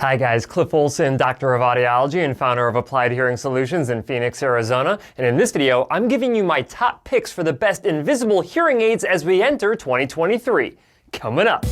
Hi guys, Cliff Olson, Doctor of Audiology and founder of Applied Hearing Solutions in Phoenix, Arizona. And in this video, I'm giving you my top picks for the best invisible hearing aids as we enter 2023. Coming up.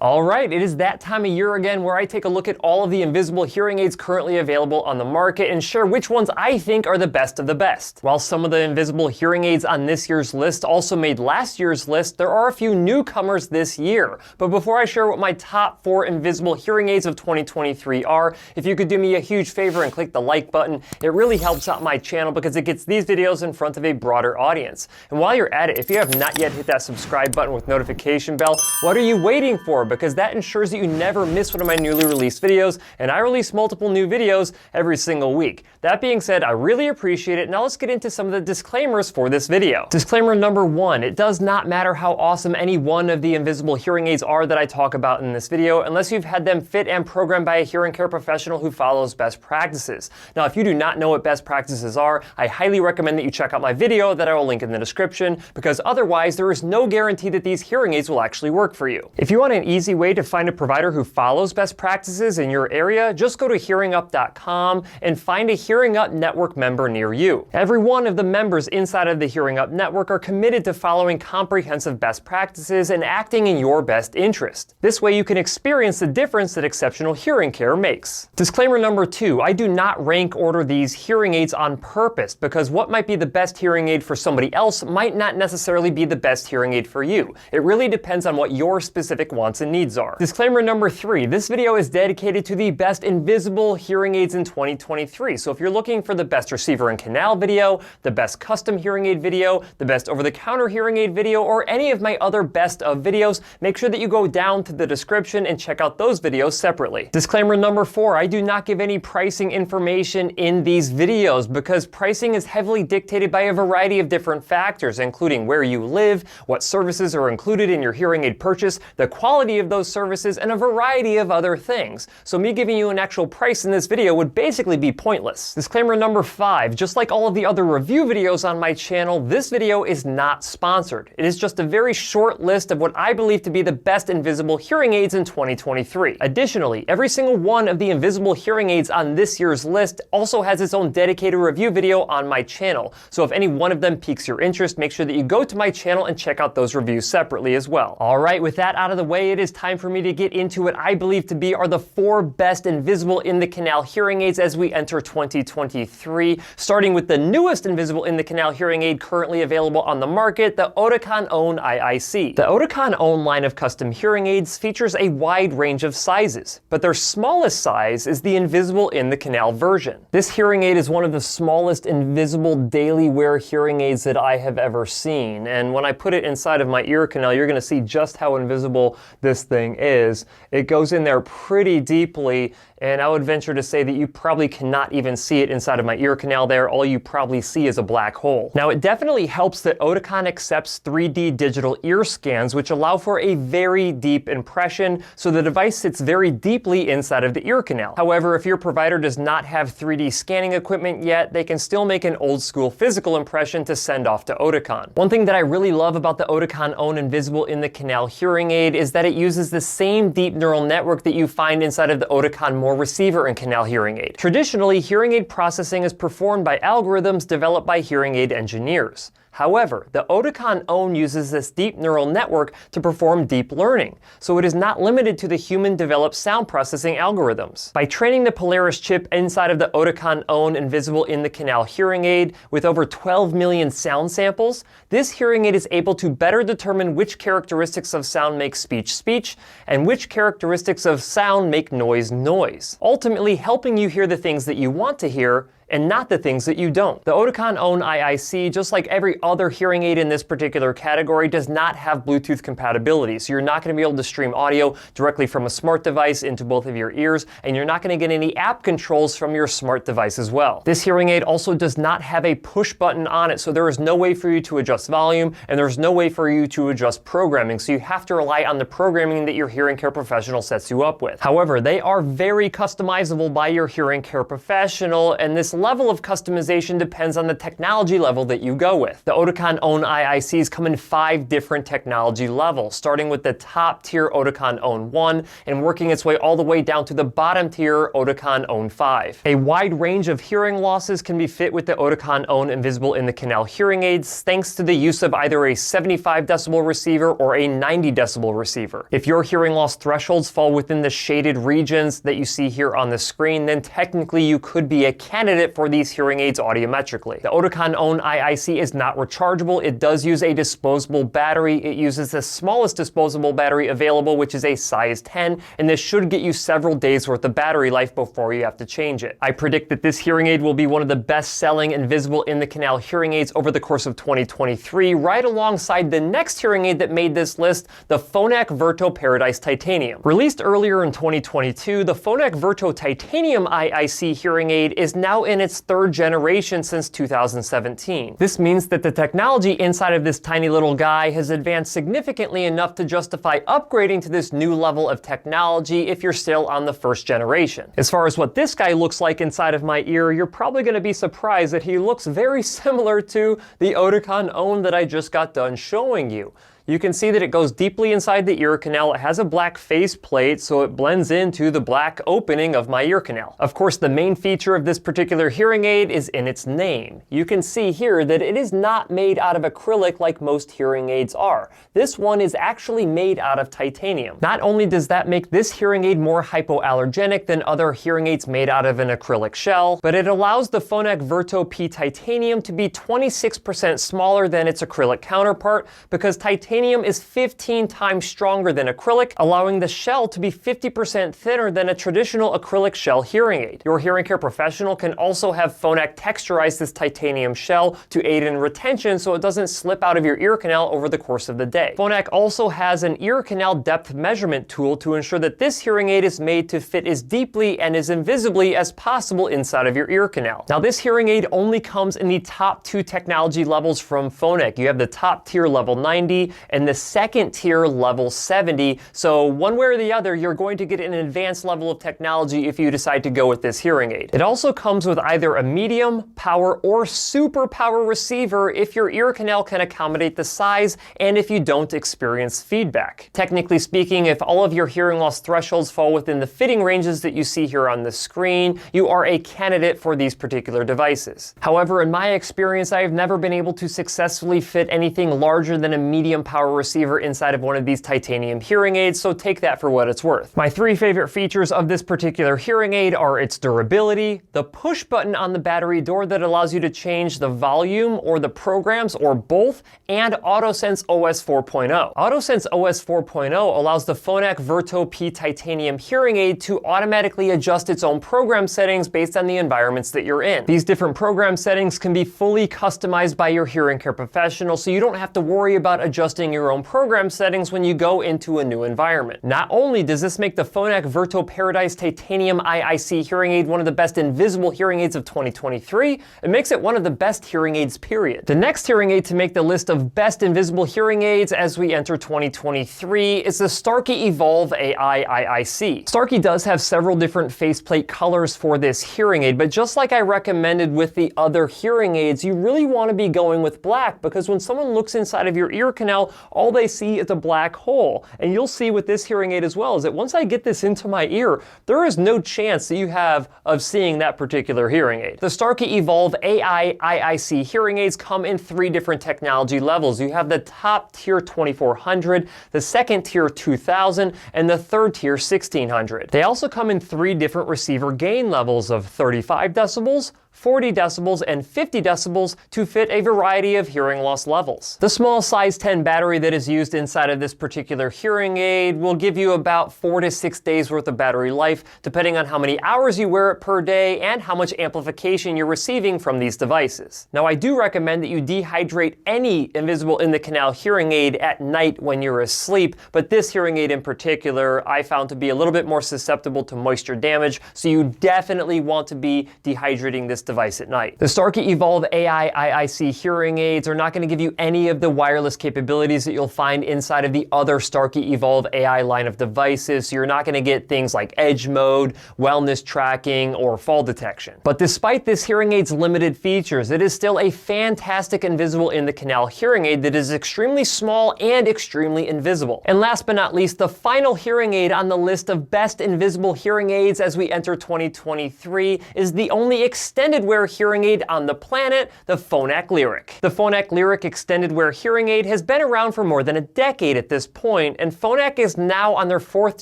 All right, it is that time of year again where I take a look at all of the invisible hearing aids currently available on the market and share which ones I think are the best of the best. While some of the invisible hearing aids on this year's list also made last year's list, there are a few newcomers this year. But before I share what my top 4 invisible hearing aids of 2023 are, if you could do me a huge favor and click the like button, it really helps out my channel because it gets these videos in front of a broader audience. And while you're at it, if you have not yet hit that subscribe button with notification bell, what are you waiting for? Because that ensures that you never miss one of my newly released videos, and I release multiple new videos every single week. That being said, I really appreciate it. Now let's get into some of the disclaimers for this video. Disclaimer number 1, it does not matter how awesome any one of the invisible hearing aids are that I talk about in this video, unless you've had them fit and programmed by a hearing care professional who follows best practices. Now, if you do not know what best practices are, I highly recommend that you check out my video that I will link in the description, because otherwise there is no guarantee that these hearing aids will actually work for you. If you want an easy way to find a provider who follows best practices in your area, just go to hearingup.com and find a Hearing Up Network member near you. Every one of the members inside of the Hearing Up Network are committed to following comprehensive best practices and acting in your best interest. This way you can experience the difference that exceptional hearing care makes. Disclaimer number 2, I do not rank order these hearing aids on purpose, because what might be the best hearing aid for somebody else might not necessarily be the best hearing aid for you. It really depends on what your specific wants and needs are. Disclaimer number 3, this video is dedicated to the best invisible hearing aids in 2023. So if you're looking for the best receiver and canal video, the best custom hearing aid video, the best over-the-counter hearing aid video, or any of my other best of videos, make sure that you go down to the description and check out those videos separately. Disclaimer number 4, I do not give any pricing information in these videos because pricing is heavily dictated by a variety of different factors, including where you live, what services are included in your hearing aid purchase, the quality of those services, and a variety of other things. So me giving you an actual price in this video would basically be pointless. Disclaimer number 5, just like all of the other review videos on my channel, this video is not sponsored. It is just a very short list of what I believe to be the best invisible hearing aids in 2023. Additionally, every single one of the invisible hearing aids on this year's list also has its own dedicated review video on my channel. So if any one of them piques your interest, make sure that you go to my channel and check out those reviews separately as well. All right, with that out of the way, it is time for me to get into what I believe to be are the 4 best invisible in the canal hearing aids as we enter 2023, starting with the newest invisible in the canal hearing aid currently available on the market, the Oticon Own IIC. The Oticon Own line of custom hearing aids features a wide range of sizes, but their smallest size is the invisible in the canal version. This hearing aid is one of the smallest invisible daily wear hearing aids that I have ever seen, and when I put it inside of my ear canal, you're going to see just how invisible this thing is. It goes in there pretty deeply, and I would venture to say that you probably cannot even see it inside of my ear canal there. All you probably see is a black hole. Now, it definitely helps that Oticon accepts 3D digital ear scans, which allow for a very deep impression, so the device sits very deeply inside of the ear canal. However, if your provider does not have 3D scanning equipment yet, they can still make an old school physical impression to send off to Oticon. One thing that I really love about the Oticon Own invisible in the canal hearing aid is that it uses the same deep neural network that you find inside of the Oticon More receiver and canal hearing aid. Traditionally, hearing aid processing is performed by algorithms developed by hearing aid engineers. However, the Oticon Own uses this deep neural network to perform deep learning, so it is not limited to the human-developed sound processing algorithms. By training the Polaris chip inside of the Oticon Own invisible in the canal hearing aid with over 12 million sound samples, this hearing aid is able to better determine which characteristics of sound make speech speech and which characteristics of sound make noise noise, ultimately helping you hear the things that you want to hear and not the things that you don't. The Oticon Own IIC, just like every other hearing aid in this particular category, does not have Bluetooth compatibility. So you're not going to be able to stream audio directly from a smart device into both of your ears, and you're not going to get any app controls from your smart device as well. This hearing aid also does not have a push button on it, so there is no way for you to adjust volume, and there's no way for you to adjust programming, so you have to rely on the programming that your hearing care professional sets you up with. However, they are very customizable by your hearing care professional, and this level of customization depends on the technology level that you go with. The Oticon Own IICs come in 5 different technology levels, starting with the top tier Oticon Own 1 and working its way all the way down to the bottom tier Oticon Own 5. A wide range of hearing losses can be fit with the Oticon Own Invisible in the Canal hearing aids, thanks to the use of either a 75 decibel receiver or a 90 decibel receiver. If your hearing loss thresholds fall within the shaded regions that you see here on the screen, then technically you could be a candidate for these hearing aids audiometrically. The Oticon Own IIC is not rechargeable. It does use a disposable battery. It uses the smallest disposable battery available, which is a size 10, and this should get you several days worth of battery life before you have to change it. I predict that this hearing aid will be one of the best-selling Invisible in the Canal hearing aids over the course of 2023, right alongside the next hearing aid that made this list, the Phonak Virto Titanium. Released earlier in 2022, the Phonak Virto Titanium IIC hearing aid is now in its 3rd generation since 2017. This means that the technology inside of this tiny little guy has advanced significantly enough to justify upgrading to this new level of technology if you're still on the 1st generation. As far as what this guy looks like inside of my ear, you're probably going to be surprised that he looks very similar to the Oticon Own that I just got done showing you. You can see that it goes deeply inside the ear canal. It has a black face plate, so it blends into the black opening of my ear canal. Of course, the main feature of this particular hearing aid is in its name. You can see here that it is not made out of acrylic like most hearing aids are. This one is actually made out of titanium. Not only does that make this hearing aid more hypoallergenic than other hearing aids made out of an acrylic shell, but it allows the Phonak Virto Titanium to be 26% smaller than its acrylic counterpart, because titanium is 15 times stronger than acrylic, allowing the shell to be 50% thinner than a traditional acrylic shell hearing aid. Your hearing care professional can also have Phonak texturize this titanium shell to aid in retention so it doesn't slip out of your ear canal over the course of the day. Phonak also has an ear canal depth measurement tool to ensure that this hearing aid is made to fit as deeply and as invisibly as possible inside of your ear canal. Now, this hearing aid only comes in the top 2 technology levels from Phonak. You have the top tier level 90 and the 2nd tier level 70. So one way or the other, you're going to get an advanced level of technology if you decide to go with this hearing aid. It also comes with either a medium power or super power receiver if your ear canal can accommodate the size and if you don't experience feedback. Technically speaking, if all of your hearing loss thresholds fall within the fitting ranges that you see here on the screen, you are a candidate for these particular devices. However, in my experience, I have never been able to successfully fit anything larger than a medium power receiver inside of one of these titanium hearing aids, so take that for what it's worth. My 3 favorite features of this particular hearing aid are its durability, the push button on the battery door that allows you to change the volume or the programs or both, and AutoSense OS 4.0. AutoSense OS 4.0 allows the Phonak Virto Titanium hearing aid to automatically adjust its own program settings based on the environments that you're in. These different program settings can be fully customized by your hearing care professional, so you don't have to worry about adjusting your own program settings when you go into a new environment. Not only does this make the Phonak Virto Titanium IIC hearing aid one of the best invisible hearing aids of 2023, it makes it one of the best hearing aids, period. The next hearing aid to make the list of best invisible hearing aids as we enter 2023 is the Starkey Evolve AI IIC. Starkey does have several different faceplate colors for this hearing aid, but just like I recommended with the other hearing aids, you really want to be going with black, because when someone looks inside of your ear canal, all they see is a black hole. And you'll see with this hearing aid as well, is that once I get this into my ear, there is no chance that you have of seeing that particular hearing aid. The Starkey Evolve AI IIC hearing aids come in 3 different technology levels. You have the top tier 2400, the 2nd tier 2000, and the 3rd tier 1600. They also come in 3 different receiver gain levels of 35 decibels, 40 decibels, and 50 decibels to fit a variety of hearing loss levels. The small size 10 battery that is used inside of this particular hearing aid will give you about 4 to 6 days worth of battery life, depending on how many hours you wear it per day and how much amplification you're receiving from these devices. Now, I do recommend that you dehydrate any Invisible in the Canal hearing aid at night when you're asleep, but this hearing aid in particular I found to be a little bit more susceptible to moisture damage, so you definitely want to be dehydrating this this device at night. The Starkey Evolve AI IIC hearing aids are not going to give you any of the wireless capabilities that you'll find inside of the other Starkey Evolve AI line of devices, so you're not going to get things like edge mode, wellness tracking, or fall detection. But despite this hearing aid's limited features, it is still a fantastic invisible in the canal hearing aid that is extremely small and extremely invisible. And last but not least, the final hearing aid on the list of best invisible hearing aids as we enter 2023 is the only extended wear hearing aid on the planet, the Phonak Lyric. The Phonak Lyric extended wear hearing aid has been around for more than a decade at this point, and Phonak is now on their 4th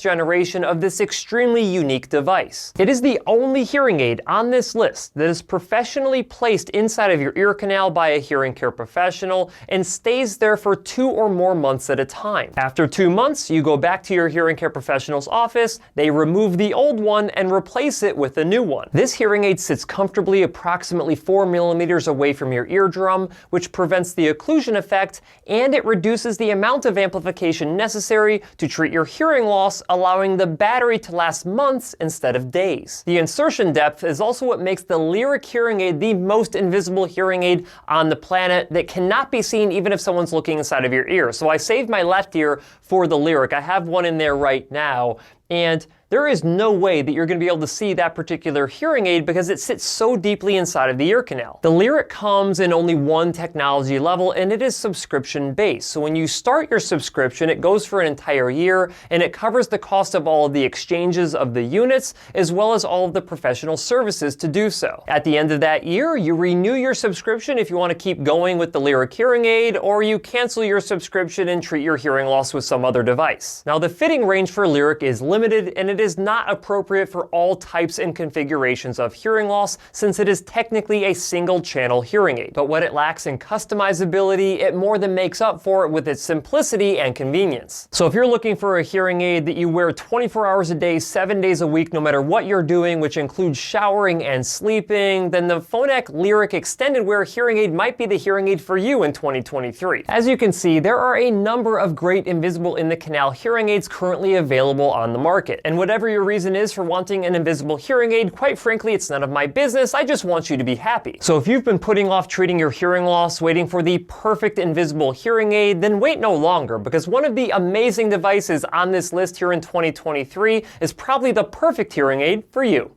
generation of this extremely unique device. It is the only hearing aid on this list that is professionally placed inside of your ear canal by a hearing care professional and stays there for 2 or more months at a time. After 2 months, you go back to your hearing care professional's office, they remove the old one and replace it with a new one. This hearing aid sits comfortably approximately 4 millimeters away from your eardrum, which prevents the occlusion effect, and it reduces the amount of amplification necessary to treat your hearing loss, allowing the battery to last months instead of days. The insertion depth is also what makes the Lyric hearing aid the most invisible hearing aid on the planet that cannot be seen even if someone's looking inside of your ear. So I saved my left ear for the Lyric. I have one in there right now, and there is no way that you're going to be able to see that particular hearing aid because it sits so deeply inside of the ear canal. The Lyric comes in only one technology level, and it is subscription based. So when you start your subscription, it goes for an entire year, and it covers the cost of all of the exchanges of the units, as well as all of the professional services to do so. At the end of that year, you renew your subscription if you want to keep going with the Lyric hearing aid, or you cancel your subscription and treat your hearing loss with some other device. Now, the fitting range for Lyric is limited, and it is not appropriate for all types and configurations of hearing loss, since it is technically a single channel hearing aid. But what it lacks in customizability, it more than makes up for it with its simplicity and convenience. So if you're looking for a hearing aid that you wear 24 hours a day, 7 days a week, no matter what you're doing, which includes showering and sleeping, then the Phonak Lyric extended wear hearing aid might be the hearing aid for you in 2023. As you can see, there are a number of great invisible in the canal hearing aids currently available on the market. And whatever your reason is for wanting an invisible hearing aid, quite frankly, it's none of my business. I just want you to be happy. So if you've been putting off treating your hearing loss, waiting for the perfect invisible hearing aid, then wait no longer, because one of the amazing devices on this list here in 2023 is probably the perfect hearing aid for you.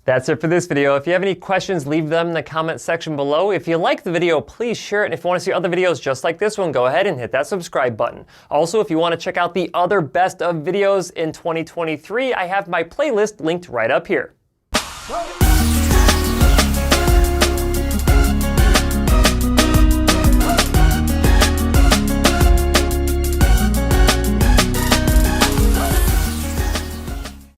That's it for this video. If you have any questions, leave them in the comment section below. If you like the video, please share it. And if you want to see other videos just like this one, go ahead and hit that subscribe button. Also, if you want to check out the other best of videos in 2023, I have my playlist linked right up here.